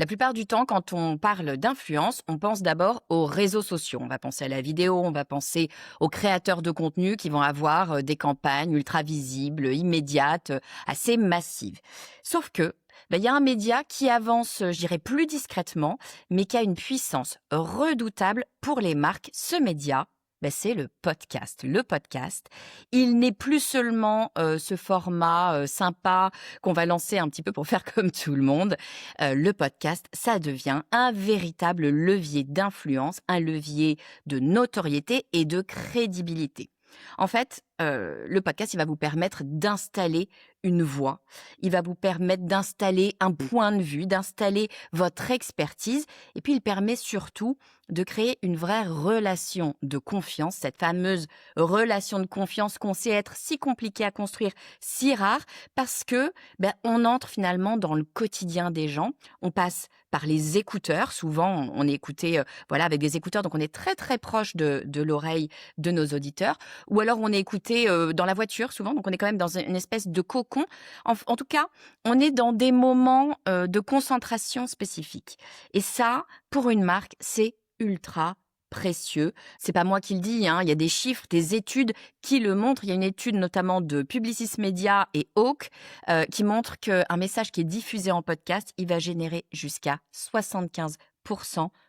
La plupart du temps, quand on parle d'influence, on pense d'abord aux réseaux sociaux. On va penser à la vidéo, on va penser aux créateurs de contenu qui vont avoir des campagnes ultra visibles, immédiates, assez massives. Sauf que, il y a un média qui avance, je dirais, plus discrètement, mais qui a une puissance redoutable pour les marques. Ce média, c'est le podcast. Le podcast, il n'est plus seulement ce format sympa qu'on va lancer un petit peu pour faire comme tout le monde. Le podcast, ça devient un véritable levier d'influence, un levier de notoriété et de crédibilité. En fait, le podcast, il va vous permettre d'installer une voix, il va vous permettre d'installer un point de vue, d'installer votre expertise et puis il permet surtout de créer une vraie relation de confiance, cette fameuse relation de confiance qu'on sait être si compliquée à construire, si rare parce que, on entre finalement dans le quotidien des gens. On passe par les écouteurs. Souvent, on est écouté, avec des écouteurs, donc on est très, très proche de l'oreille de nos auditeurs. Ou alors on est écouté, dans la voiture souvent, donc on est quand même dans une espèce de cocon. En tout cas, on est dans des moments, de concentration spécifiques et ça, pour une marque, c'est ultra précieux. C'est pas moi qui le dis, hein, il y a des chiffres, des études qui le montrent. Il y a une étude notamment de Publicis Media et Hawk, qui montre qu'un message qui est diffusé en podcast, il va générer jusqu'à 75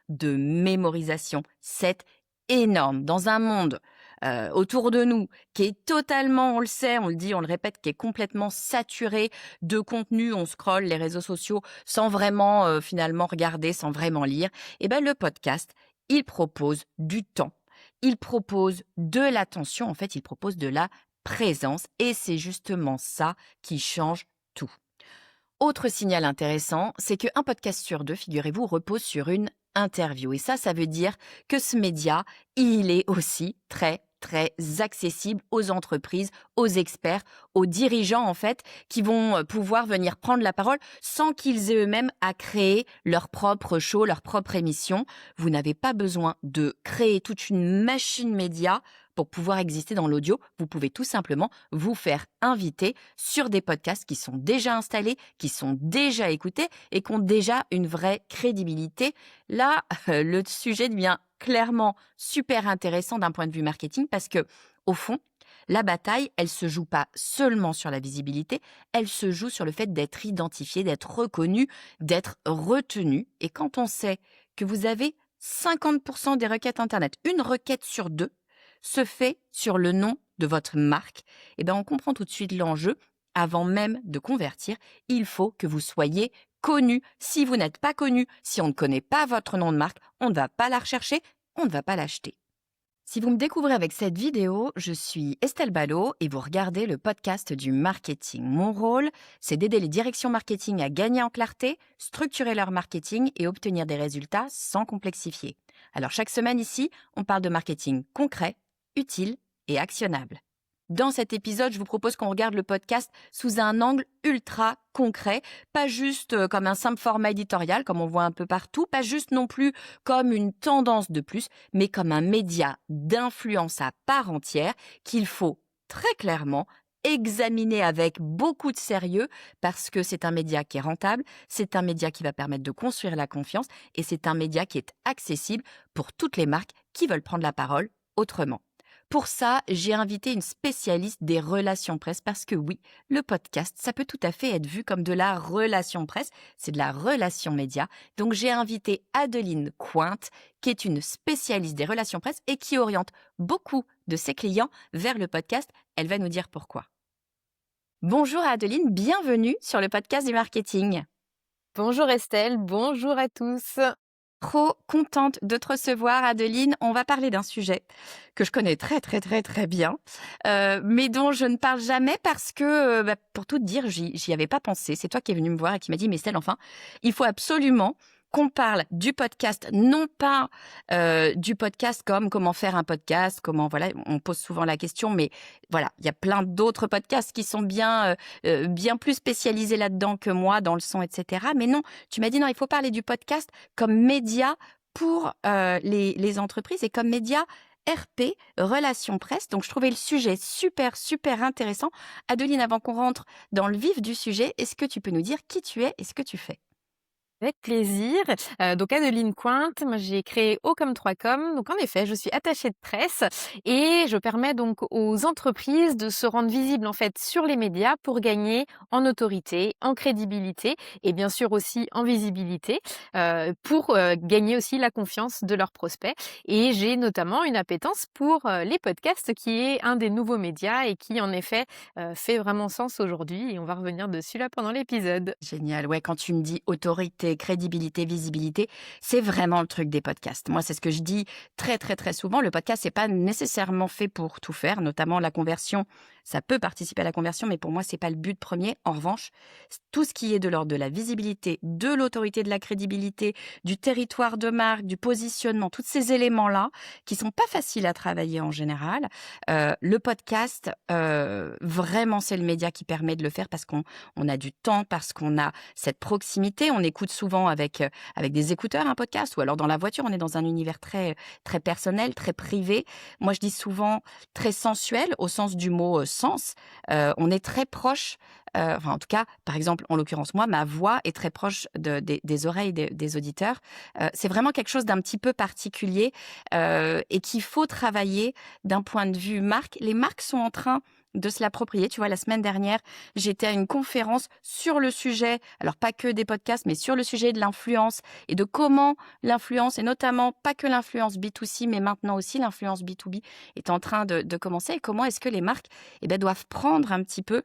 de mémorisation. C'est énorme. Dans un monde, autour de nous qui est totalement, on le sait, on le dit, on le répète, qui est complètement saturé de contenu, on scrolle les réseaux sociaux sans vraiment, finalement regarder, sans vraiment lire. Le podcast, il propose du temps, il propose de l'attention, en fait, il propose de la présence et c'est justement ça qui change tout. Autre signal intéressant, c'est qu'un podcast sur deux, figurez-vous, repose sur une interview. Et ça veut dire que ce média, il est aussi très, très accessible aux entreprises, aux experts, aux dirigeants, en fait, qui vont pouvoir venir prendre la parole sans qu'ils aient eux-mêmes à créer leur propre show, leur propre émission. Vous n'avez pas besoin de créer toute une machine média pour pouvoir exister dans l'audio. Vous pouvez tout simplement vous faire inviter sur des podcasts qui sont déjà installés, qui sont déjà écoutés et qui ont déjà une vraie crédibilité. Là, le sujet devient clairement super intéressant d'un point de vue marketing parce que, au fond, la bataille, elle se joue pas seulement sur la visibilité, elle se joue sur le fait d'être identifié, d'être reconnu, d'être retenu. Et quand on sait que vous avez 50% des requêtes Internet, une requête sur deux, se fait sur le nom de votre marque, on comprend tout de suite l'enjeu. Avant même de convertir, il faut que vous soyez connu. Si vous n'êtes pas connu, si on ne connaît pas votre nom de marque, on ne va pas la rechercher, on ne va pas l'acheter. Si vous me découvrez avec cette vidéo, je suis Estelle Ballot et vous regardez le podcast du marketing. Mon rôle, c'est d'aider les directions marketing à gagner en clarté, structurer leur marketing et obtenir des résultats sans complexifier. Alors chaque semaine ici, on parle de marketing concret, utile et actionnable. Dans cet épisode, je vous propose qu'on regarde le podcast sous un angle ultra concret, pas juste comme un simple format éditorial, comme on voit un peu partout, pas juste non plus comme une tendance de plus, mais comme un média d'influence à part entière qu'il faut très clairement examiner avec beaucoup de sérieux parce que c'est un média qui est rentable, c'est un média qui va permettre de construire la confiance et c'est un média qui est accessible pour toutes les marques qui veulent prendre la parole autrement. Pour ça, j'ai invité une spécialiste des relations presse parce que oui, le podcast, ça peut tout à fait être vu comme de la relation presse, c'est de la relation média. Donc j'ai invité Adeline Cointe, qui est une spécialiste des relations presse et qui oriente beaucoup de ses clients vers le podcast. Elle va nous dire pourquoi. Bonjour Adeline, bienvenue sur le podcast du marketing. Bonjour Estelle, bonjour à tous. Trop contente de te recevoir, Adeline. On va parler d'un sujet que je connais très, très, très, très bien, mais dont je ne parle jamais parce que, pour tout te dire, j'y avais pas pensé. C'est toi qui es venue me voir et qui m'a dit, mais Estelle, enfin, il faut absolument qu'on parle du podcast, non pas du podcast comme comment faire un podcast, comment, voilà, on pose souvent la question, mais voilà, il y a plein d'autres podcasts qui sont bien plus spécialisés là-dedans que moi, dans le son, etc. Mais non, tu m'as dit non, il faut parler du podcast comme média pour les entreprises et comme média RP, relations presse. Donc, je trouvais le sujet super, super intéressant. Adeline, avant qu'on rentre dans le vif du sujet, est-ce que tu peux nous dire qui tu es et ce que tu fais ? Avec plaisir. Donc Adeline Cointe, moi j'ai créé O comme 3 com. Donc en effet, je suis attachée de presse et je permets donc aux entreprises de se rendre visibles en fait sur les médias pour gagner en autorité, en crédibilité et bien sûr aussi en visibilité, pour, gagner aussi la confiance de leurs prospects. Et j'ai notamment une appétence pour, les podcasts qui est un des nouveaux médias et qui en effet, fait vraiment sens aujourd'hui et on va revenir dessus là pendant l'épisode. Génial. Ouais, quand tu me dis autorité, crédibilité, visibilité, c'est vraiment le truc des podcasts. Moi, c'est ce que je dis très, très, très souvent. Le podcast, c'est pas nécessairement fait pour tout faire, notamment la conversion. Ça peut participer à la conversion, mais pour moi, c'est pas le but premier. En revanche, tout ce qui est de l'ordre de la visibilité, de l'autorité, de la crédibilité, du territoire de marque, du positionnement, tous ces éléments-là qui sont pas faciles à travailler en général. Le podcast, vraiment, c'est le média qui permet de le faire parce qu'on a du temps, parce qu'on a cette proximité. On écoute souvent avec des écouteurs un podcast ou alors dans la voiture. On est dans un univers très, très personnel, très privé. Moi, je dis souvent très sensuel au sens du mot sens. On est très proche, enfin en tout cas, par exemple, en l'occurrence, moi, ma voix est très proche des oreilles des auditeurs. C'est vraiment quelque chose d'un petit peu particulier et qu'il faut travailler d'un point de vue marque. Les marques sont en train de se l'approprier. Tu vois, la semaine dernière, j'étais à une conférence sur le sujet, alors pas que des podcasts, mais sur le sujet de l'influence et de comment l'influence, et notamment pas que l'influence B2C, mais maintenant aussi l'influence B2B est en train de commencer et comment est-ce que les marques doivent prendre un petit peu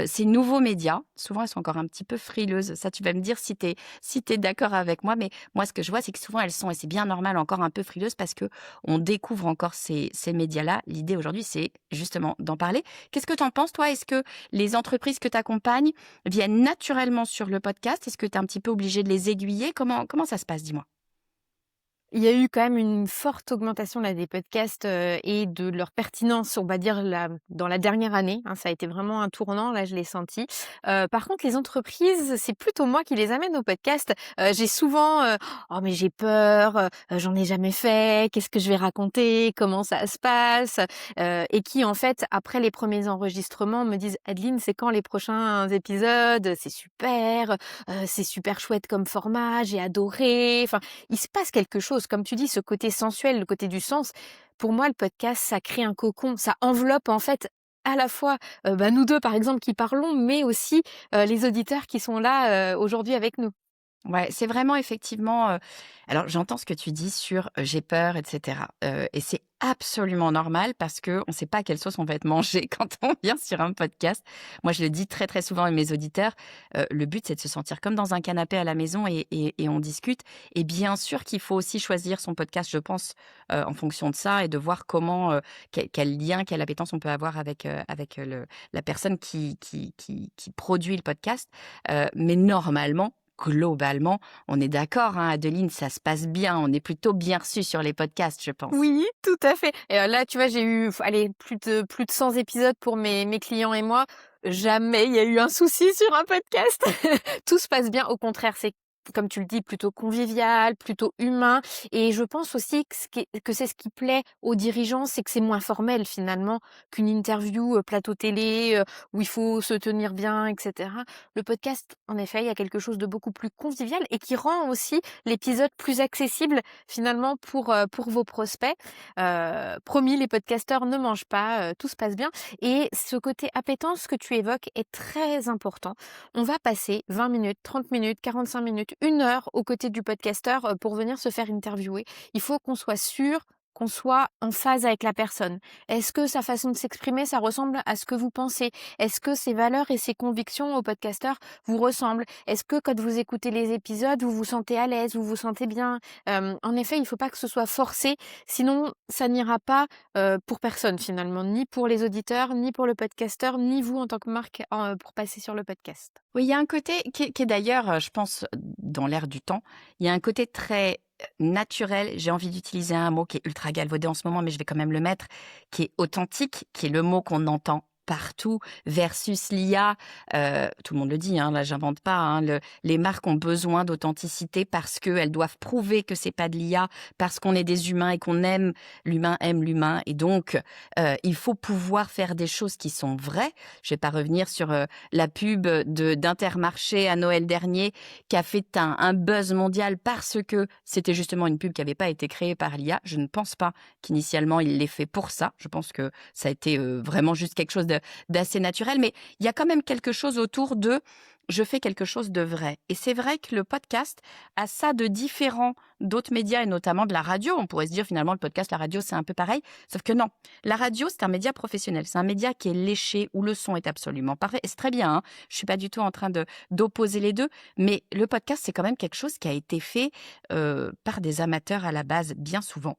ces nouveaux médias. Souvent, elles sont encore un petit peu frileuses. Ça, tu vas me dire si t'es d'accord avec moi, mais moi, ce que je vois, c'est que souvent, elles sont, et c'est bien normal, encore un peu frileuses parce que on découvre encore ces médias-là. L'idée aujourd'hui, c'est justement d'en parler. Qu'est-ce que tu en penses, toi? Est-ce que les entreprises que tu accompagnes viennent naturellement sur le podcast? Est-ce que tu es un petit peu obligé de les aiguiller? Comment ça se passe, dis-moi? Il y a eu quand même une forte augmentation là des podcasts, et de leur pertinence, on va dire là, dans la dernière année, hein. Ça a été vraiment un tournant, là, je l'ai senti. Par contre, les entreprises, c'est plutôt moi qui les amène au podcast. J'ai souvent, «Oh mais j'ai peur, j'en ai jamais fait, qu'est-ce que je vais raconter? Comment ça se passe?» Et qui en fait, après les premiers enregistrements, me disent: «Adeline, c'est quand les prochains épisodes? C'est super chouette comme format, j'ai adoré». Enfin, il se passe quelque chose. Comme tu dis, ce côté sensuel, le côté du sens, pour moi, le podcast, ça crée un cocon. Ça enveloppe, en fait, à la fois, nous 2, par exemple, qui parlons, mais aussi, les auditeurs qui sont là, aujourd'hui avec nous. Ouais, c'est vraiment effectivement, alors j'entends ce que tu dis sur, «J'ai peur» et cetera, et c'est absolument normal parce qu'on ne sait pas quelle sauce on va être mangé quand on vient sur un podcast. Moi, je le dis très, très souvent à mes auditeurs, le but, c'est de se sentir comme dans un canapé à la maison et on discute, et bien sûr qu'il faut aussi choisir son podcast, je pense, en fonction de ça et de voir comment, quel lien, quelle appétence on peut avoir avec la personne qui produit le podcast, mais normalement, globalement, on est d'accord, hein, Adeline, ça se passe bien. On est plutôt bien reçus sur les podcasts, je pense. Oui, tout à fait. Et là, tu vois, j'ai eu, allez, plus de 100 épisodes pour mes clients et moi. Jamais il y a eu un souci sur un podcast. Tout se passe bien. Au contraire, c'est, comme tu le dis, plutôt convivial, plutôt humain. Et je pense aussi que c'est ce qui plaît aux dirigeants, c'est que c'est moins formel finalement qu'une interview plateau télé où il faut se tenir bien, etc. Le podcast, en effet, il y a quelque chose de beaucoup plus convivial et qui rend aussi l'épisode plus accessible finalement pour vos prospects. Promis, les podcasteurs ne mangent pas, tout se passe bien. Et ce côté appétence que tu évoques est très important. On va passer 20 minutes, 30 minutes, 45 minutes, 1 heure aux côtés du podcasteur pour venir se faire interviewer. Il faut qu'on soit sûr qu'on soit en phase avec la personne. Est-ce que sa façon de s'exprimer, ça ressemble à ce que vous pensez? Est-ce que ses valeurs et ses convictions au podcasteur vous ressemblent? Est-ce que quand vous écoutez les épisodes, vous vous sentez à l'aise, vous vous sentez bien? En effet, il ne faut pas que ce soit forcé, sinon ça n'ira pas, pour personne finalement, ni pour les auditeurs, ni pour le podcasteur, ni vous en tant que marque, pour passer sur le podcast. Oui, il y a un côté qui est d'ailleurs, je pense, dans l'air du temps. Il y a un côté très, naturel, j'ai envie d'utiliser un mot qui est ultra galvaudé en ce moment, mais je vais quand même le mettre, qui est authentique, qui est le mot qu'on entend partout versus l'IA. Tout le monde le dit, hein, là j'invente pas, hein, les marques ont besoin d'authenticité parce qu'elles doivent prouver que c'est pas de l'IA, parce qu'on est des humains et qu'on aime l'humain et donc il faut pouvoir faire des choses qui sont vraies. Je vais pas revenir sur la pub d'Intermarché à Noël dernier qui a fait un buzz mondial parce que c'était justement une pub qui n'avait pas été créée par l'IA. Je ne pense pas qu'initialement il l'ait fait pour ça. Je pense que ça a été vraiment juste quelque chose d'assez naturel, mais il y a quand même quelque chose autour de je fais quelque chose de vrai. Et c'est vrai que le podcast a ça de différent d'autres médias et notamment de la radio. On pourrait se dire finalement le podcast, la radio, c'est un peu pareil. Sauf que non, la radio, c'est un média professionnel. C'est un média qui est léché, où le son est absolument parfait. Et c'est très bien, hein. Je suis pas du tout en train d'opposer les deux. Mais le podcast, c'est quand même quelque chose qui a été fait par des amateurs à la base, bien souvent.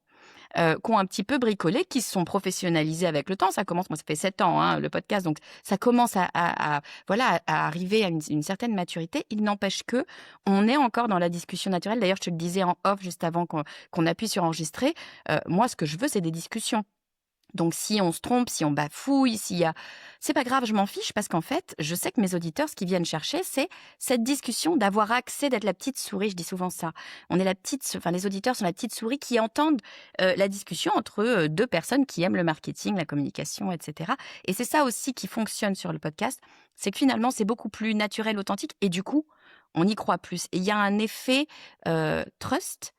Qui ont un petit peu bricolé, qui se sont professionnalisés avec le temps. Ça commence, moi ça fait 7 ans, hein, le podcast, donc ça commence voilà, à arriver à une certaine maturité. Il n'empêche que on est encore dans la discussion naturelle. D'ailleurs, je te le disais en off juste avant qu'on appuie sur enregistrer. Moi, ce que je veux, c'est des discussions. Donc si on se trompe, si on bafouille, s'il y a c'est pas grave, je m'en fiche parce qu'en fait, je sais que mes auditeurs, ce qu'ils viennent chercher, c'est cette discussion, d'avoir accès, d'être la petite souris, je dis souvent ça. On est les auditeurs sont la petite souris qui entendent la discussion entre 2 personnes qui aiment le marketing, la communication, et cetera. Et c'est ça aussi qui fonctionne sur le podcast, c'est que finalement, c'est beaucoup plus naturel, authentique et du coup, on y croit plus. Et il y a un effet, trust,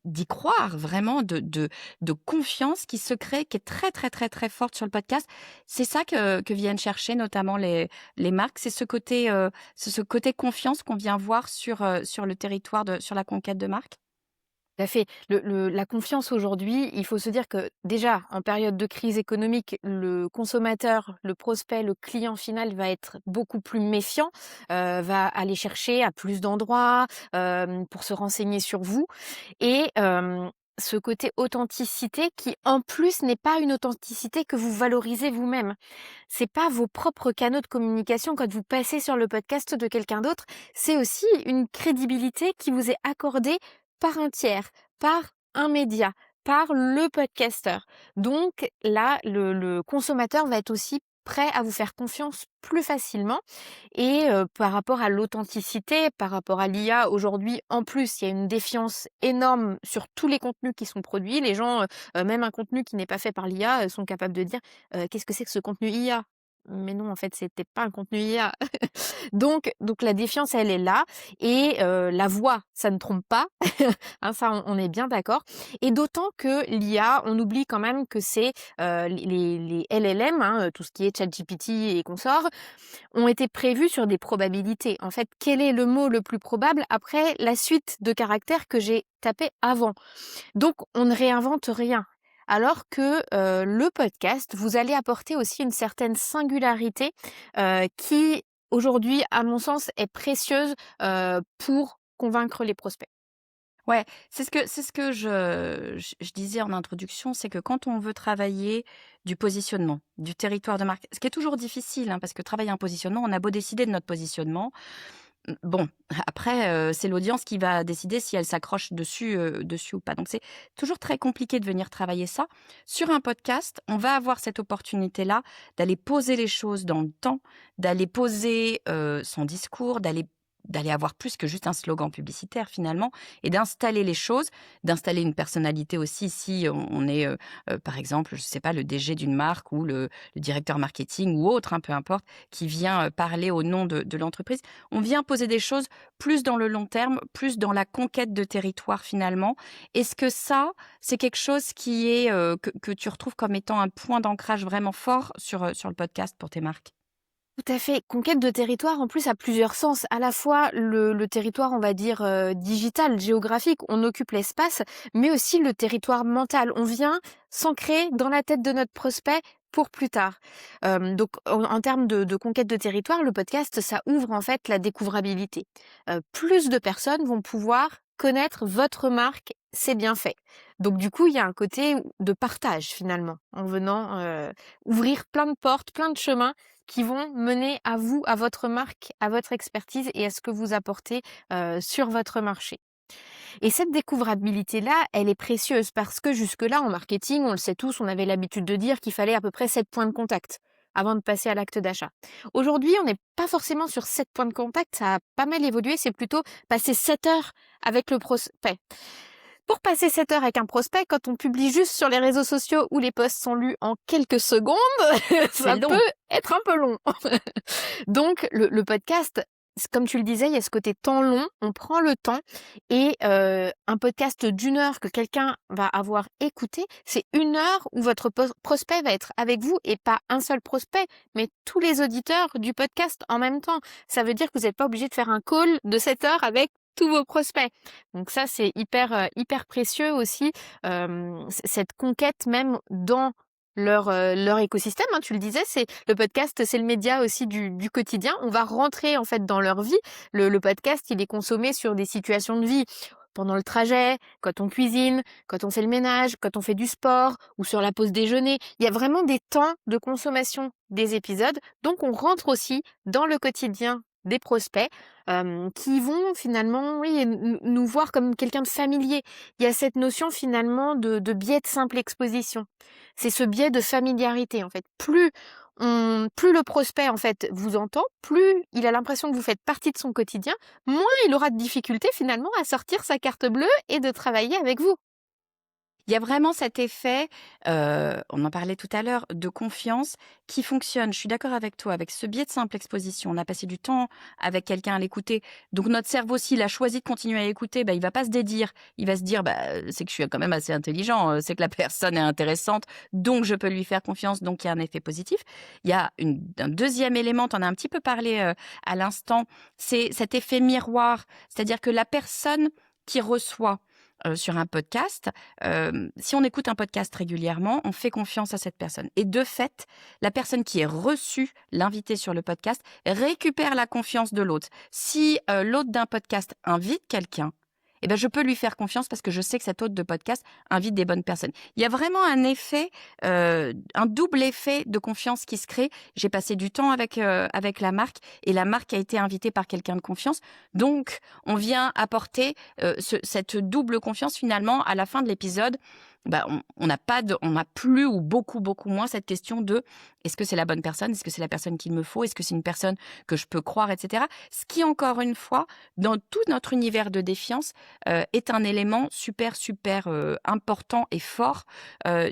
d'y croire vraiment, de confiance qui se crée, qui est très, très, très, très forte sur le podcast. C'est ça que viennent chercher notamment les marques. C'est ce côté confiance qu'on vient voir sur le territoire, sur la conquête de marque. Tout à fait. La confiance aujourd'hui, il faut se dire que déjà, en période de crise économique, le consommateur, le prospect, le client final va être beaucoup plus méfiant, va aller chercher à plus d'endroits pour se renseigner sur vous. Et ce côté authenticité qui, en plus, n'est pas une authenticité que vous valorisez vous-même. C'est pas vos propres canaux de communication quand vous passez sur le podcast de quelqu'un d'autre. C'est aussi une crédibilité qui vous est accordée par un tiers, par un média, par le podcasteur. Donc là, le consommateur va être aussi prêt à vous faire confiance plus facilement. Et par rapport à l'authenticité, par rapport à l'IA, aujourd'hui, en plus, il y a une défiance énorme sur tous les contenus qui sont produits. Les gens, même un contenu qui n'est pas fait par l'IA, sont capables de dire qu'est-ce que c'est que ce contenu IA? Mais non, en fait, c'était pas un contenu IA. Donc la défiance, elle est là. Et la voix, ça ne trompe pas. Hein, ça, on est bien d'accord. Et d'autant que l'IA, on oublie quand même que c'est les LLM, hein, tout ce qui est ChatGPT et consorts, ont été prévus sur des probabilités. En fait, quel est le mot le plus probable après la suite de caractères que j'ai tapé avant? Donc, on ne réinvente rien. Alors que le podcast, vous allez apporter aussi une certaine singularité qui, aujourd'hui, à mon sens, est précieuse pour convaincre les prospects. Ouais, c'est ce que je disais en introduction, c'est que quand on veut travailler du positionnement, du territoire de marque, ce qui est toujours difficile, hein, parce que travailler un positionnement, on a beau décider de notre positionnement, bon, après, c'est l'audience qui va décider si elle s'accroche dessus ou pas. Donc c'est toujours très compliqué de venir travailler ça. Sur un podcast, on va avoir cette opportunité-là d'aller poser les choses dans le temps, d'aller poser, son discours, d'aller avoir plus que juste un slogan publicitaire finalement et d'installer les choses, d'installer une personnalité aussi si on est, par exemple, je sais pas, le DG d'une marque ou le directeur marketing ou autre, hein, peu importe, qui vient, parler au nom de l'entreprise. On vient poser des choses plus dans le long terme, plus dans la conquête de territoire finalement. Est-ce que ça, c'est quelque chose qui est, que tu retrouves comme étant un point d'ancrage vraiment fort sur le podcast pour tes marques? Tout à fait. Conquête de territoire, en plus, a plusieurs sens. À la fois le territoire, on va dire, digital, géographique, on occupe l'espace, mais aussi le territoire mental. On vient s'ancrer dans la tête de notre prospect pour plus tard. Donc en termes de conquête de territoire, le podcast, ça ouvre en fait la découvrabilité. Plus de personnes vont pouvoir connaître votre marque, c'est bien fait. Donc du coup, il y a un côté de partage finalement, en venant ouvrir plein de portes, plein de chemins qui vont mener à vous, à votre marque, à votre expertise et à ce que vous apportez sur votre marché. Et cette découvrabilité-là, elle est précieuse parce que jusque-là, en marketing, on le sait tous, on avait l'habitude de dire qu'il fallait à peu près 7 points de contact avant de passer à l'acte d'achat. Aujourd'hui, on n'est pas forcément sur 7 points de contact, ça a pas mal évolué, c'est plutôt passer 7 heures avec le prospect. Pour passer 7 heures avec un prospect, quand on publie juste sur les réseaux sociaux où les posts sont lus en quelques secondes, C'est ça long. peut être un peu long. Donc le podcast, comme tu le disais, il y a ce côté temps long, on prend le temps et un podcast d'1 heure que quelqu'un va avoir écouté, c'est 1 heure où votre prospect va être avec vous et pas un seul prospect, mais tous les auditeurs du podcast en même temps. Ça veut dire que vous n'êtes pas obligé de faire un call de 7 heures avec tous vos prospects. Donc ça, c'est hyper précieux aussi, cette conquête même dans leur écosystème, hein, tu le disais, c'est le podcast, c'est le média aussi du quotidien. On va rentrer en fait dans leur vie. Le podcast, il est consommé sur des situations de vie. Pendant le trajet, quand on cuisine, quand on fait le ménage, quand on fait du sport ou sur la pause déjeuner. Il y a vraiment des temps de consommation des épisodes. Donc on rentre aussi dans le quotidien des prospects qui vont finalement nous voir comme quelqu'un de familier. Il y a cette notion finalement de biais de simple exposition. C'est ce biais de familiarité en fait. Plus le prospect en fait vous entend, plus il a l'impression que vous faites partie de son quotidien, moins il aura de difficultés finalement à sortir sa carte bleue et de travailler avec vous. Il y a vraiment cet effet, on en parlait tout à l'heure, de confiance qui fonctionne. Je suis d'accord avec toi, avec ce biais de simple exposition. On a passé du temps avec quelqu'un à l'écouter. Donc notre cerveau, s'il a choisi de continuer à écouter, bah, il va pas se dédire. Il va se dire, bah, c'est que je suis quand même assez intelligent, c'est que la personne est intéressante, donc je peux lui faire confiance, donc il y a un effet positif. Il y a un deuxième élément, tu en as un petit peu parlé à l'instant, c'est cet effet miroir. C'est-à-dire que la personne qui reçoit sur un podcast, si on écoute un podcast régulièrement, on fait confiance à cette personne. Et de fait, la personne qui est reçue, l'invité sur le podcast, récupère la confiance de l'autre. Si l'hôte d'un podcast invite quelqu'un, eh ben, je peux lui faire confiance parce que je sais que cet hôte de podcast invite des bonnes personnes. Il y a vraiment un effet, un double effet de confiance qui se crée. J'ai passé du temps avec la marque et la marque a été invitée par quelqu'un de confiance. Donc, on vient apporter cette double confiance finalement à la fin de l'épisode. Bah, on n'a plus ou beaucoup moins cette question de est-ce que c'est la bonne personne, est-ce que c'est la personne qu'il me faut, est-ce que c'est une personne que je peux croire, etc. Ce qui, encore une fois, dans tout notre univers de défiance, est un élément super important et fort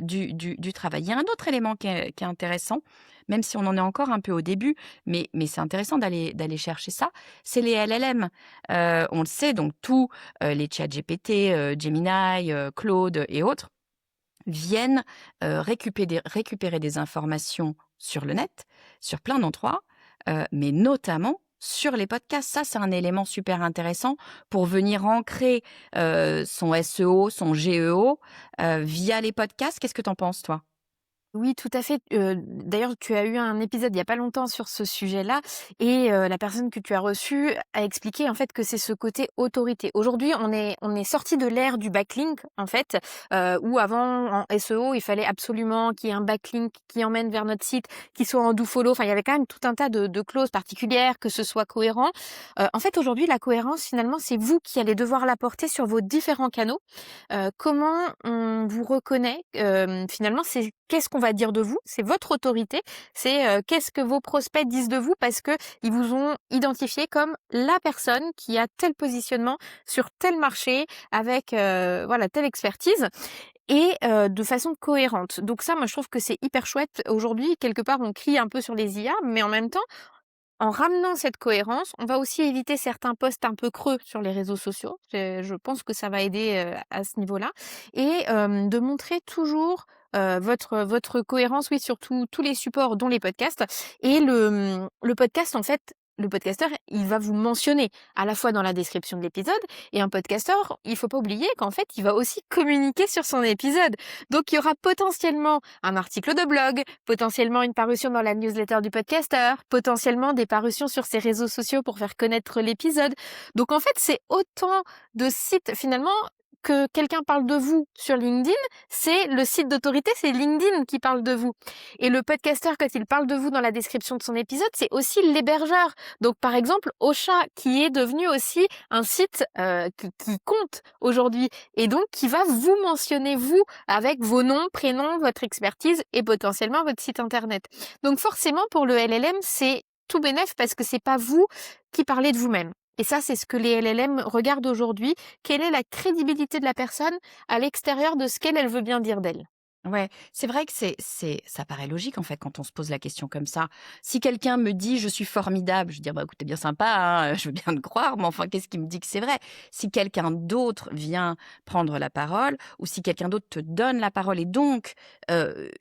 du travail. Il y a un autre élément qui est intéressant, même si on en est encore un peu au début, mais c'est intéressant d'aller chercher ça, c'est les LLM. On le sait, donc tous les ChatGPT, Gemini, Claude et autres viennent récupérer des informations sur le net, sur plein d'endroits, mais notamment sur les podcasts. Ça, c'est un élément super intéressant pour venir ancrer son SEO, son GEO via les podcasts. Qu'est-ce que tu en penses, toi? Oui, tout à fait. D'ailleurs, tu as eu un épisode il y a pas longtemps sur ce sujet-là et la personne que tu as reçue a expliqué en fait que c'est ce côté autorité. Aujourd'hui, on est sorti de l'ère du backlink en fait, où avant en SEO, il fallait absolument qu'il y ait un backlink qui emmène vers notre site, qui soit en do-follow. Enfin, il y avait quand même tout un tas de clauses particulières, que ce soit cohérent. En fait, aujourd'hui, la cohérence, finalement, c'est vous qui allez devoir l'apporter sur vos différents canaux. Comment on vous reconnaît? Finalement, c'est qu'est-ce qu'on va dire de vous? C'est votre autorité. C'est qu'est-ce que vos prospects disent de vous parce que ils vous ont identifié comme la personne qui a tel positionnement sur tel marché avec voilà telle expertise et de façon cohérente. Donc ça, moi, je trouve que c'est hyper chouette. Aujourd'hui, quelque part, on crie un peu sur les IA, mais en même temps, en ramenant cette cohérence, on va aussi éviter certains posts un peu creux sur les réseaux sociaux. Je pense que ça va aider à ce niveau-là. Et de montrer toujours votre cohérence, oui, sur tous les supports, dont les podcasts. Et le podcast, en fait, le podcasteur, il va vous mentionner à la fois dans la description de l'épisode. Et un podcasteur, il faut pas oublier qu'en fait, il va aussi communiquer sur son épisode. Donc, il y aura potentiellement un article de blog, potentiellement une parution dans la newsletter du podcasteur, potentiellement des parutions sur ses réseaux sociaux pour faire connaître l'épisode. Donc, en fait, c'est autant de sites finalement que quelqu'un parle de vous sur LinkedIn, c'est le site d'autorité, c'est LinkedIn qui parle de vous. Et le podcasteur, quand il parle de vous dans la description de son épisode, c'est aussi l'hébergeur. Donc, par exemple, Ocha, qui est devenu aussi un site qui compte aujourd'hui et donc qui va vous mentionner, vous, avec vos noms, prénoms, votre expertise et potentiellement votre site internet. Donc, forcément, pour le LLM, c'est tout bénef parce que c'est pas vous qui parlez de vous-même. Et ça, c'est ce que les LLM regardent aujourd'hui. Quelle est la crédibilité de la personne à l'extérieur de ce qu'elle veut bien dire d'elle? Ouais, c'est vrai que ça paraît logique en fait quand on se pose la question comme ça. Si quelqu'un me dit je suis formidable, je vais dire bah écoute, t'es bien sympa, hein, je veux bien te croire, mais enfin qu'est-ce qui me dit que c'est vrai? Si quelqu'un d'autre vient prendre la parole ou si quelqu'un d'autre te donne la parole et donc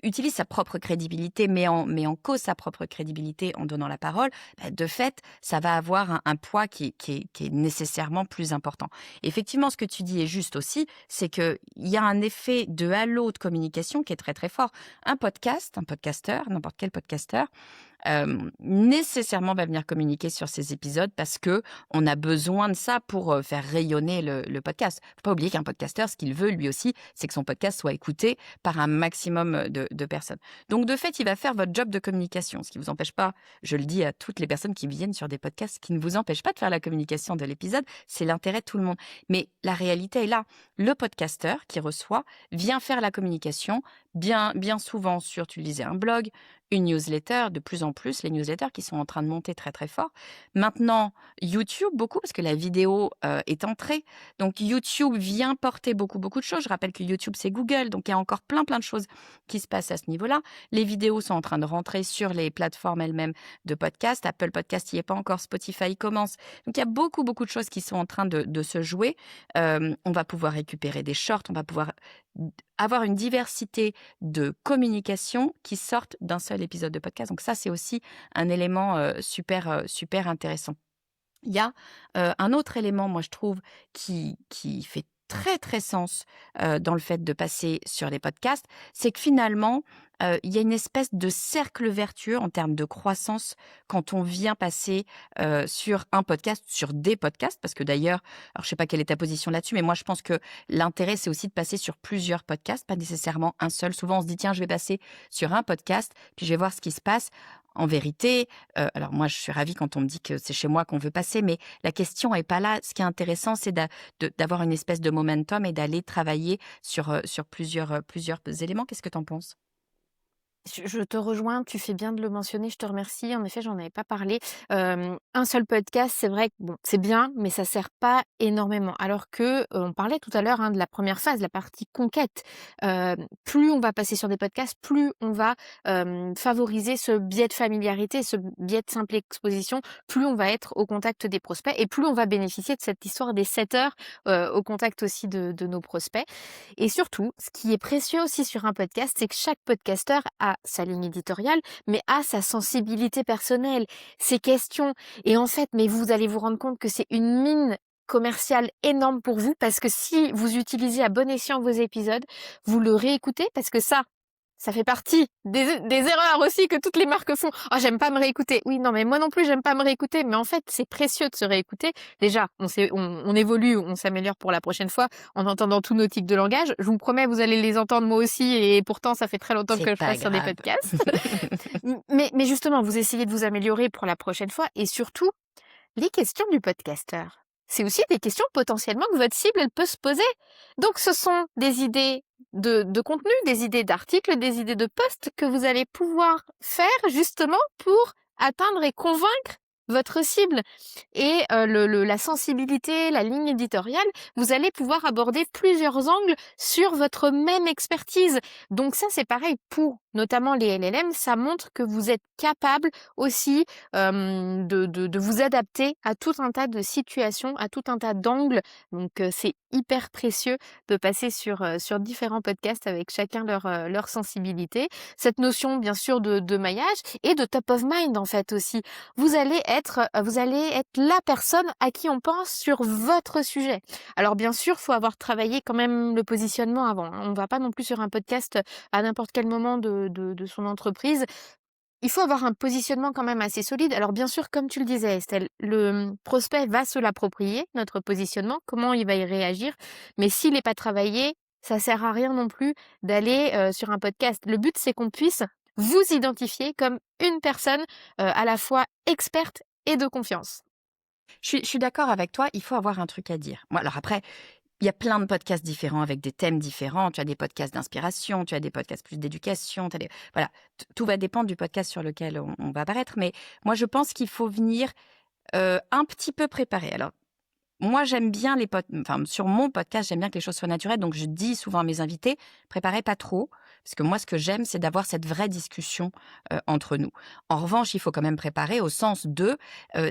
utilise sa propre crédibilité, met en cause sa propre crédibilité en donnant la parole, bah, de fait, ça va avoir un poids qui est nécessairement plus important. Effectivement, ce que tu dis est juste aussi, c'est qu'il y a un effet de halo de communication qui est très très fort. Un podcast, un podcasteur, n'importe quel podcasteur, nécessairement va venir communiquer sur ces épisodes parce que on a besoin de ça pour faire rayonner le podcast. Faut pas oublier qu'un podcasteur, ce qu'il veut lui aussi, c'est que son podcast soit écouté par un maximum de personnes. Donc de fait, il va faire votre job de communication, ce qui vous empêche pas, je le dis à toutes les personnes qui viennent sur des podcasts, ce qui ne vous empêche pas de faire la communication de l'épisode, c'est l'intérêt de tout le monde. Mais la réalité est là. Le podcasteur qui reçoit vient faire la communication bien souvent sur, tu le disais, un blog, une newsletter, de plus en plus, les newsletters qui sont en train de monter très très fort. Maintenant, YouTube, beaucoup, parce que la vidéo est entrée. Donc YouTube vient porter beaucoup de choses. Je rappelle que YouTube, c'est Google, donc il y a encore plein de choses qui se passent à ce niveau-là. Les vidéos sont en train de rentrer sur les plateformes elles-mêmes de podcast. Apple Podcast n'y est pas encore, Spotify commence. Donc il y a beaucoup de choses qui sont en train de se jouer. On va pouvoir récupérer des shorts, on va pouvoir avoir une diversité de communication qui sortent d'un seul épisode de podcast. Donc ça, c'est aussi un élément super intéressant. Il y a un autre élément, moi je trouve, qui fait très très sens dans le fait de passer sur les podcasts, c'est que finalement, il y a une espèce de cercle vertueux en termes de croissance quand on vient passer sur un podcast, sur des podcasts, parce que d'ailleurs, alors je sais pas quelle est ta position là-dessus, mais moi je pense que l'intérêt c'est aussi de passer sur plusieurs podcasts, pas nécessairement un seul. Souvent on se dit tiens je vais passer sur un podcast, puis je vais voir ce qui se passe. En vérité, alors moi, je suis ravie quand on me dit que c'est chez moi qu'on veut passer, mais la question est pas là. Ce qui est intéressant, c'est d'avoir une espèce de momentum et d'aller travailler sur plusieurs éléments. Qu'est-ce que tu en penses? Je te rejoins, tu fais bien de le mentionner, je te remercie. En effet, j'en avais pas parlé. Un seul podcast, c'est vrai que bon, c'est bien, mais ça sert pas énormément. Alors que, on parlait tout à l'heure, hein, de la première phase, la partie conquête. Plus on va passer sur des podcasts, plus on va, favoriser ce biais de familiarité, ce biais de simple exposition, plus on va être au contact des prospects et plus on va bénéficier de cette histoire des 7 heures, au contact aussi de nos prospects. Et surtout, ce qui est précieux aussi sur un podcast, c'est que chaque podcasteur a sa ligne éditoriale, mais a sa sensibilité personnelle, ses questions. Et en fait, mais vous allez vous rendre compte que c'est une mine commerciale énorme pour vous parce que si vous utilisez à bon escient vos épisodes, vous le réécoutez parce que ça fait partie des erreurs aussi que toutes les marques font. Oh, j'aime pas me réécouter. Oui, non, mais moi non plus, j'aime pas me réécouter. Mais en fait, c'est précieux de se réécouter. Déjà, on évolue, on s'améliore pour la prochaine fois en entendant tous nos tics de langage. Je vous promets, vous allez les entendre moi aussi. Et pourtant, ça fait très longtemps que C'est je pas passe sur des grave. podcasts. Mais justement, vous essayez de vous améliorer pour la prochaine fois. Et surtout, les questions du podcasteur. C'est aussi des questions potentiellement que votre cible, elle peut se poser. Donc, ce sont des idées de contenu, des idées d'articles, des idées de posts que vous allez pouvoir faire justement pour atteindre et convaincre votre cible. Et la sensibilité, la ligne éditoriale, vous allez pouvoir aborder plusieurs angles sur votre même expertise. Donc ça, c'est pareil pour notamment les LLM, ça montre que vous êtes capable aussi de vous adapter à tout un tas de situations, à tout un tas d'angles. Donc c'est hyper précieux de passer sur différents podcasts avec chacun leur sensibilité. Cette notion bien sûr de maillage et de top of mind en fait aussi. Vous allez être la personne à qui on pense sur votre sujet. Alors bien sûr, faut avoir travaillé quand même le positionnement avant, hein. On va pas non plus sur un podcast à n'importe quel moment de son entreprise il faut avoir un positionnement quand même assez solide. Alors bien sûr, comme tu le disais Estelle, le prospect va se l'approprier, notre positionnement, comment il va y réagir, mais s'il n'est pas travaillé, ça sert à rien non plus d'aller, sur un podcast. Le but, c'est qu'on puisse vous identifier comme une personne, à la fois experte et de confiance. Je suis d'accord avec toi, il faut avoir un truc à dire. Moi, alors après, il y a plein de podcasts différents avec des thèmes différents. Tu as des podcasts d'inspiration, tu as des podcasts plus d'éducation. Voilà, tout va dépendre du podcast sur lequel on va apparaître. Mais moi, je pense qu'il faut venir un petit peu préparé. Alors, moi, j'aime bien enfin, sur mon podcast, j'aime bien que les choses soient naturelles. Donc, je dis souvent à mes invités, préparez pas trop. Parce que moi, ce que j'aime, c'est d'avoir cette vraie discussion entre nous. En revanche, il faut quand même préparer au sens de,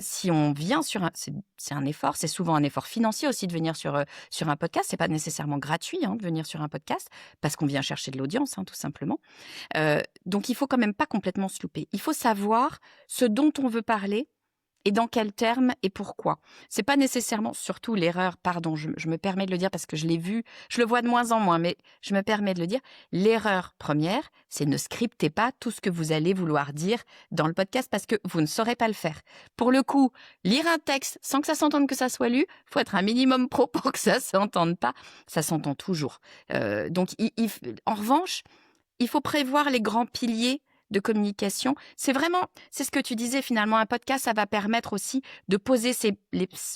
si on vient sur c'est un effort, c'est souvent un effort financier aussi de venir sur un podcast. C'est pas nécessairement gratuit de venir sur un podcast, parce qu'on vient chercher de l'audience, tout simplement. Donc, il faut quand même pas complètement se louper. Il faut savoir ce dont on veut parler et dans quels termes et pourquoi. C'est pas nécessairement, surtout l'erreur, pardon, je me permets de le dire parce que je l'ai vu, je le vois de moins en moins, mais je me permets de le dire. L'erreur première, c'est ne scriptez pas tout ce que vous allez vouloir dire dans le podcast parce que vous ne saurez pas le faire. Pour le coup, lire un texte sans que ça s'entende que ça soit lu, faut être un minimum pro pour que ça s'entende pas. Ça s'entend toujours. Donc, en revanche, il faut prévoir les grands piliers de communication. C'est ce que tu disais finalement, un podcast, ça va permettre aussi de poser ce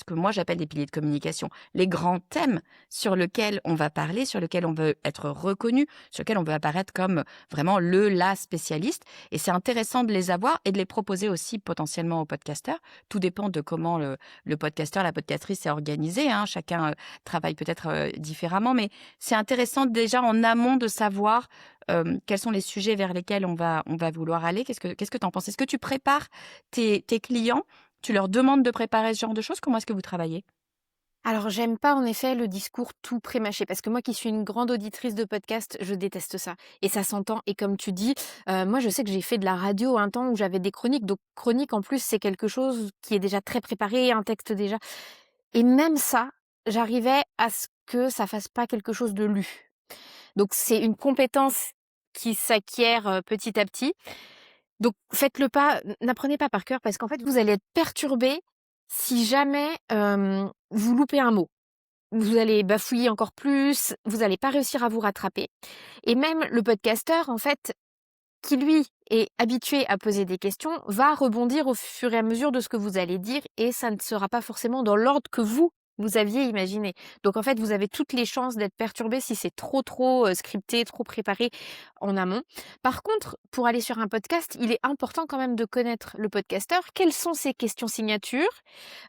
que moi j'appelle les piliers de communication, les grands thèmes sur lesquels on va parler, sur lesquels on veut être reconnu, sur lesquels on veut apparaître comme vraiment la spécialiste. Et c'est intéressant de les avoir et de les proposer aussi potentiellement aux podcasteurs. Tout dépend de comment le podcasteur, la podcastrice est organisé. Chacun travaille peut-être différemment, mais c'est intéressant déjà en amont de savoir quels sont les sujets vers lesquels on va vouloir aller. Qu'est-ce que tu en penses? Est-ce que tu prépares tes clients? Tu leur demandes de préparer ce genre de choses? Comment est-ce que vous travaillez? Alors j'aime pas en effet le discours tout prémâché parce que moi qui suis une grande auditrice de podcast, je déteste ça et ça s'entend et comme tu dis, moi je sais que j'ai fait de la radio un temps où j'avais des chroniques, donc chronique en plus c'est quelque chose qui est déjà très préparé, un texte déjà et même ça, j'arrivais à ce que ça fasse pas quelque chose de lu. Donc c'est une compétence qui s'acquiert, petit à petit. Donc faites-le pas, n'apprenez pas par cœur parce qu'en fait vous allez être perturbé si jamais, vous loupez un mot. Vous allez bafouiller encore plus, vous allez pas réussir à vous rattraper et même le podcasteur, en fait, qui lui est habitué à poser des questions, va rebondir au fur et à mesure de ce que vous allez dire et ça ne sera pas forcément dans l'ordre que vous aviez imaginé. Donc en fait, vous avez toutes les chances d'être perturbé si c'est trop, scripté, trop préparé en amont. Par contre, pour aller sur un podcast, il est important quand même de connaître le podcasteur. Quelles sont ses questions signatures?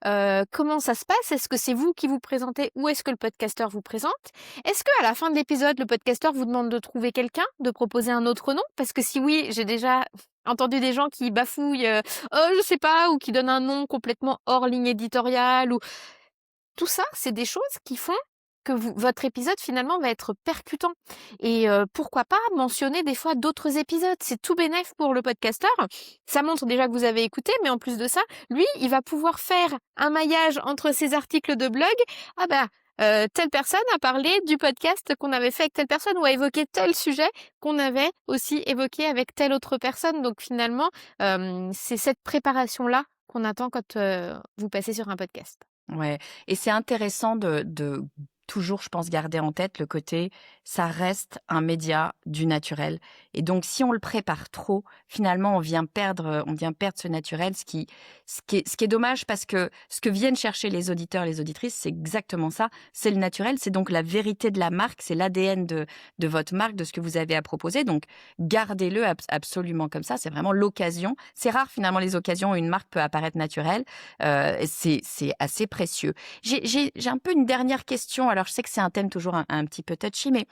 Comment ça se passe? Est-ce que c'est vous qui vous présentez ou est-ce que le podcasteur vous présente? Est-ce qu'à la fin de l'épisode, le podcasteur vous demande de trouver quelqu'un, de proposer un autre nom? Parce que si oui, j'ai déjà entendu des gens qui bafouillent, «Oh je sais pas» ou qui donnent un nom complètement hors ligne éditoriale ou tout ça, c'est des choses qui font que votre épisode finalement va être percutant et pourquoi pas mentionner des fois d'autres épisodes. C'est tout bénef pour le podcasteur. Ça montre déjà que vous avez écouté, mais en plus de ça, lui, il va pouvoir faire un maillage entre ses articles de blog. Ah bah, telle personne a parlé du podcast qu'on avait fait avec telle personne ou a évoqué tel sujet qu'on avait aussi évoqué avec telle autre personne. Donc finalement, c'est cette préparation-là qu'on attend quand, vous passez sur un podcast. Ouais, et c'est intéressant de toujours, je pense, garder en tête le côté, ça reste un média du naturel. Et donc, si on le prépare trop, finalement, on vient perdre ce naturel, ce qui est dommage parce que ce que viennent chercher les auditeurs, les auditrices, c'est exactement ça. C'est le naturel, c'est donc la vérité de la marque, c'est l'ADN de votre marque, de ce que vous avez à proposer. Donc, gardez-le absolument comme ça. C'est vraiment l'occasion. C'est rare, finalement, les occasions où une marque peut apparaître naturelle. C'est assez précieux. J'ai un peu une dernière question. Alors, je sais que c'est un thème toujours un petit peu touchy, mais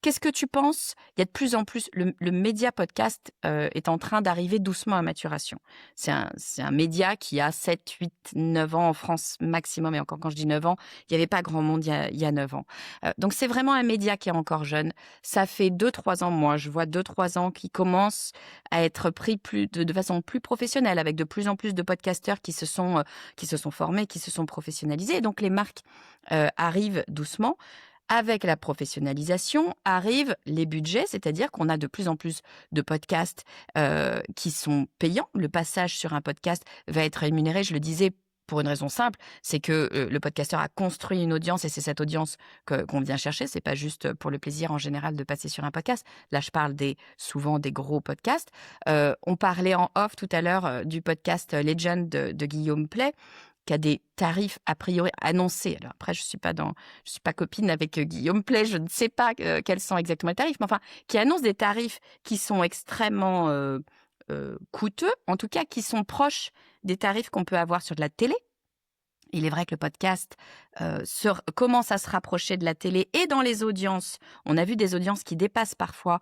qu'est-ce que tu penses? Il y a de plus en plus, le média podcast est en train d'arriver doucement à maturation. C'est un média qui a 7, 8, 9 ans en France maximum. Et encore, quand je dis 9 ans, il n'y avait pas grand monde il y a 9 ans. Donc, c'est vraiment un média qui est encore jeune. Ça fait 2, 3 ans, moi, je vois 2, 3 ans qui commencent à être pris de façon plus professionnelle, avec de plus en plus de podcasteurs qui se sont formés, qui se sont professionnalisés. Donc, les marques arrivent doucement. Avec la professionnalisation arrivent les budgets, c'est-à-dire qu'on a de plus en plus de podcasts qui sont payants. Le passage sur un podcast va être rémunéré, je le disais, pour une raison simple, c'est que le podcasteur a construit une audience et c'est cette audience qu'on vient chercher. C'est pas juste pour le plaisir en général de passer sur un podcast. Là, je parle souvent des gros podcasts. On parlait en off tout à l'heure du podcast Legend de Guillaume Play, qui a des tarifs a priori annoncés. Alors après, je suis pas copine avec Guillaume Play, je ne sais pas quels sont exactement les tarifs, mais enfin, qui annonce des tarifs qui sont extrêmement coûteux, en tout cas qui sont proches des tarifs qu'on peut avoir sur de la télé. Il est vrai que le podcast commence à se rapprocher de la télé et dans les audiences. On a vu des audiences qui dépassent parfois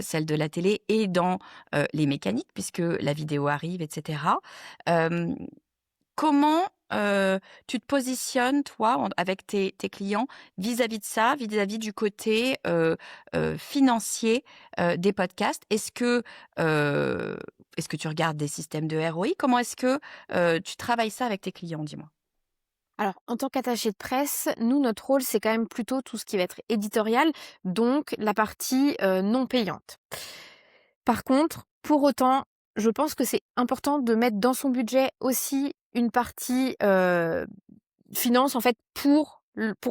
celles de la télé et dans les mécaniques, puisque la vidéo arrive, etc. Euh, Comment tu te positionnes, toi, avec tes clients, vis-à-vis de ça, vis-à-vis du côté financier des podcasts? Est-ce que tu regardes des systèmes de ROI? Comment est-ce que tu travailles ça avec tes clients, dis-moi? Alors, en tant qu'attaché de presse, nous, notre rôle, c'est quand même plutôt tout ce qui va être éditorial, donc la partie non payante. Par contre, pour autant, je pense que c'est important de mettre dans son budget aussi une partie finance, en fait, pour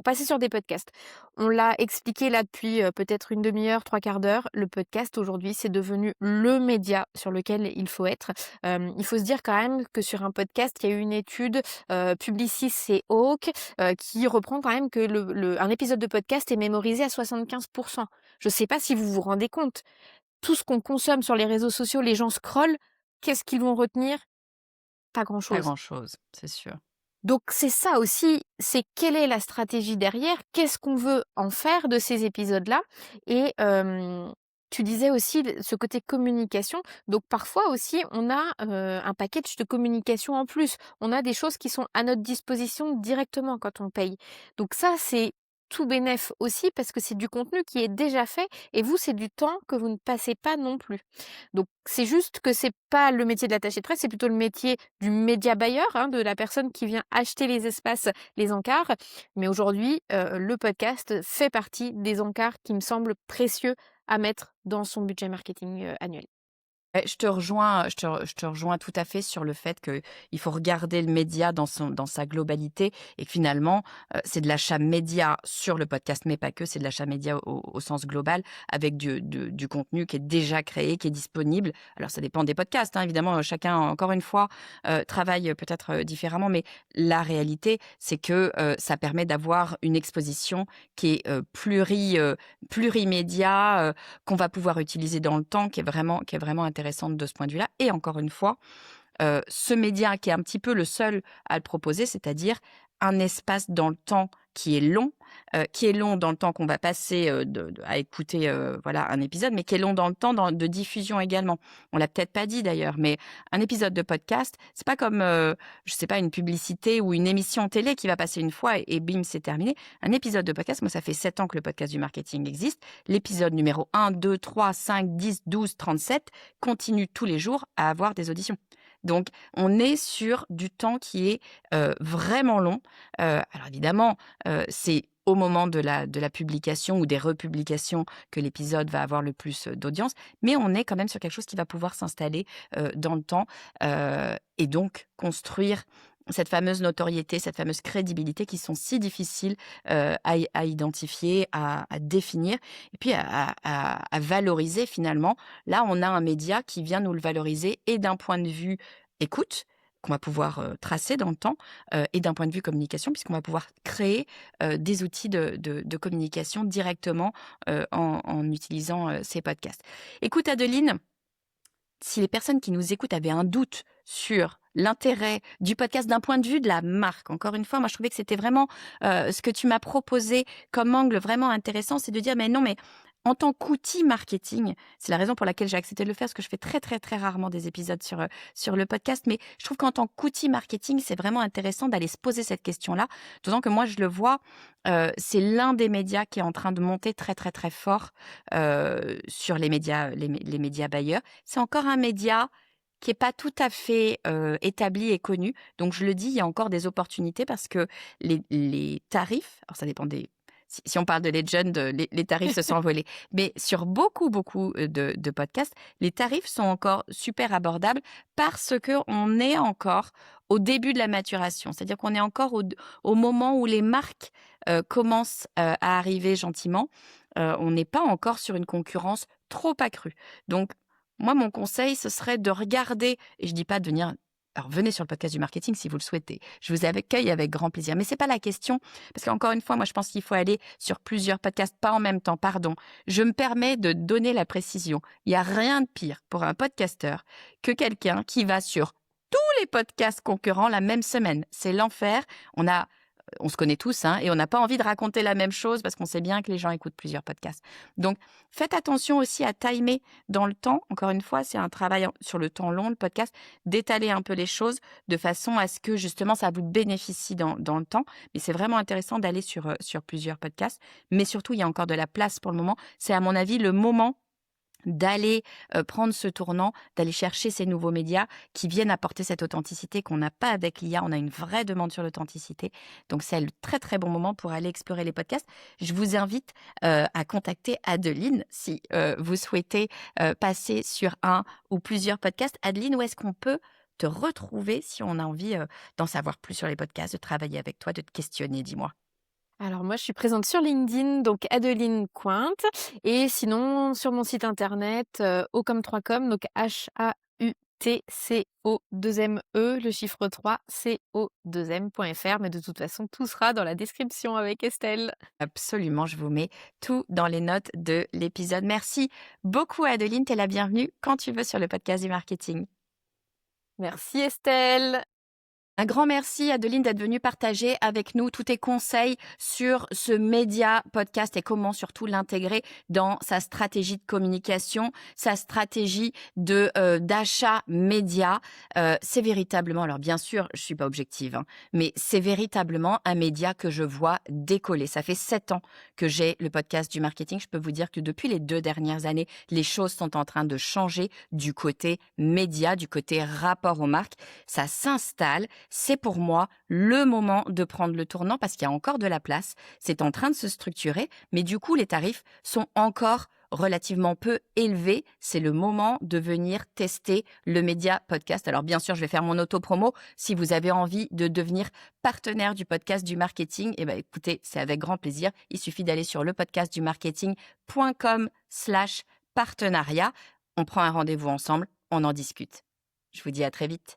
passer sur des podcasts. On l'a expliqué là depuis peut-être une demi-heure, trois quarts d'heure. Le podcast aujourd'hui, c'est devenu le média sur lequel il faut être. Il faut se dire quand même que sur un podcast, il y a eu une étude Publicis et Hawk qui reprend quand même que un épisode de podcast est mémorisé à 75%. Je ne sais pas si vous vous rendez compte. Tout ce qu'on consomme sur les réseaux sociaux, les gens scrollent. Qu'est-ce qu'ils vont retenir? Pas Pas grand-chose. grand-chose, c'est sûr. Donc c'est ça aussi, c'est quelle est la stratégie derrière? Qu'est-ce qu'on veut en faire de ces épisodes-là? Et tu disais aussi ce côté communication. Donc parfois aussi, on a un package de communication en plus. On a des choses qui sont à notre disposition directement quand on paye. Donc ça, c'est tout bénef aussi parce que c'est du contenu qui est déjà fait et vous, c'est du temps que vous ne passez pas non plus. Donc c'est juste que c'est pas le métier de l'attaché de presse, c'est plutôt le métier du média buyer, hein, de la personne qui vient acheter les espaces, les encarts. Mais aujourd'hui, le podcast fait partie des encarts qui me semblent précieux à mettre dans son budget marketing annuel. Je te rejoins tout à fait sur le fait qu'il faut regarder le média dans sa globalité et que finalement, c'est de l'achat média sur le podcast, mais pas que, c'est de l'achat média au sens global avec du contenu qui est déjà créé, qui est disponible. Alors, ça dépend des podcasts, hein, évidemment, chacun, encore une fois, travaille peut-être différemment, mais la réalité, c'est que ça permet d'avoir une exposition qui est plurimédia, qu'on va pouvoir utiliser dans le temps, qui est vraiment intéressante de ce point de vue-là. Et encore une fois, ce média qui est un petit peu le seul à le proposer, c'est-à-dire un espace dans le temps qui est long dans le temps qu'on va passer à écouter voilà, un épisode, mais qui est long dans le temps de diffusion également. On l'a peut-être pas dit d'ailleurs, mais un épisode de podcast, c'est pas comme, je sais pas, une publicité ou une émission télé qui va passer une fois et bim, c'est terminé. Un épisode de podcast, moi, ça fait 7 ans que le podcast du marketing existe. L'épisode numéro 1, 2, 3, 5, 10, 12, 37 continue tous les jours à avoir des auditions. Donc, on est sur du temps qui est vraiment long. Alors évidemment, c'est au moment de la publication ou des republications que l'épisode va avoir le plus d'audience, mais on est quand même sur quelque chose qui va pouvoir s'installer dans le temps et donc construire cette fameuse notoriété, cette fameuse crédibilité qui sont si difficiles à identifier, à définir et puis à valoriser finalement. Là, on a un média qui vient nous le valoriser et d'un point de vue écoute, qu'on va pouvoir tracer dans le temps, et d'un point de vue communication, puisqu'on va pouvoir créer des outils de communication directement en utilisant ces podcasts. Écoute, Adeline, si les personnes qui nous écoutent avaient un doute sur l'intérêt du podcast d'un point de vue de la marque, encore une fois, moi je trouvais que c'était vraiment ce que tu m'as proposé comme angle vraiment intéressant, c'est de dire mais non, mais en tant qu'outil marketing, c'est la raison pour laquelle j'ai accepté de le faire, parce que je fais très très très rarement des épisodes sur le podcast, mais je trouve qu'en tant qu'outil marketing, c'est vraiment intéressant d'aller se poser cette question-là, d'autant que moi je le vois, c'est l'un des médias qui est en train de monter très très très fort sur les médias, les médias bailleurs. C'est encore un média qui est pas tout à fait établi et connu. Donc je le dis, il y a encore des opportunités parce que les tarifs, alors si on parle de Legend, les tarifs se sont envolés. Mais sur beaucoup, beaucoup de podcasts, les tarifs sont encore super abordables parce qu'on est encore au début de la maturation. C'est-à-dire qu'on est encore au moment où les marques commencent à arriver gentiment. On n'est pas encore sur une concurrence trop accrue. Donc, moi, mon conseil, ce serait de regarder, et je dis pas de venir. Alors, venez sur le podcast du marketing si vous le souhaitez. Je vous accueille avec grand plaisir. Mais c'est pas la question, parce qu'encore une fois, moi, je pense qu'il faut aller sur plusieurs podcasts, pas en même temps, pardon. Je me permets de donner la précision. Il n'y a rien de pire pour un podcasteur que quelqu'un qui va sur tous les podcasts concurrents la même semaine. C'est l'enfer. On se connaît tous, hein, et on n'a pas envie de raconter la même chose parce qu'on sait bien que les gens écoutent plusieurs podcasts. Donc, faites attention aussi à timer dans le temps. Encore une fois, c'est un travail sur le temps long, le podcast, d'étaler un peu les choses de façon à ce que justement ça vous bénéficie dans le temps. Mais c'est vraiment intéressant d'aller sur plusieurs podcasts. Mais surtout, il y a encore de la place pour le moment. C'est à mon avis le moment d'aller prendre ce tournant, d'aller chercher ces nouveaux médias qui viennent apporter cette authenticité qu'on n'a pas avec l'IA. On a une vraie demande sur l'authenticité. Donc, c'est le très, très bon moment pour aller explorer les podcasts. Je vous invite à contacter Adeline si vous souhaitez passer sur un ou plusieurs podcasts. Adeline, où est-ce qu'on peut te retrouver si on a envie d'en savoir plus sur les podcasts, de travailler avec toi, de te questionner, dis-moi. Alors moi, je suis présente sur LinkedIn, donc Adeline Cointe, et sinon sur mon site internet, O comme 3 com, donc HAUTCO2ME, le chiffre 3, CO2M.fr, mais de toute façon, tout sera dans la description avec Estelle. Absolument, je vous mets tout dans les notes de l'épisode. Merci beaucoup Adeline, tu es la bienvenue quand tu veux sur le podcast du marketing. Merci Estelle. Un grand merci, Adeline, d'être venue partager avec nous tous tes conseils sur ce média podcast et comment surtout l'intégrer dans sa stratégie de communication, sa stratégie d'achat média. C'est véritablement, alors bien sûr, je suis pas objective, hein, mais c'est véritablement un média que je vois décoller. Ça fait 7 ans que j'ai le podcast du marketing. Je peux vous dire que depuis les 2 dernières années, les choses sont en train de changer du côté média, du côté rapport aux marques. Ça s'installe. C'est pour moi le moment de prendre le tournant parce qu'il y a encore de la place. C'est en train de se structurer, mais du coup, les tarifs sont encore relativement peu élevés. C'est le moment de venir tester le média podcast. Alors bien sûr, je vais faire mon auto-promo. Si vous avez envie de devenir partenaire du podcast du marketing, eh ben, écoutez, c'est avec grand plaisir. Il suffit d'aller sur lepodcastdumarketing.com/partenariat. On prend un rendez-vous ensemble, on en discute. Je vous dis à très vite.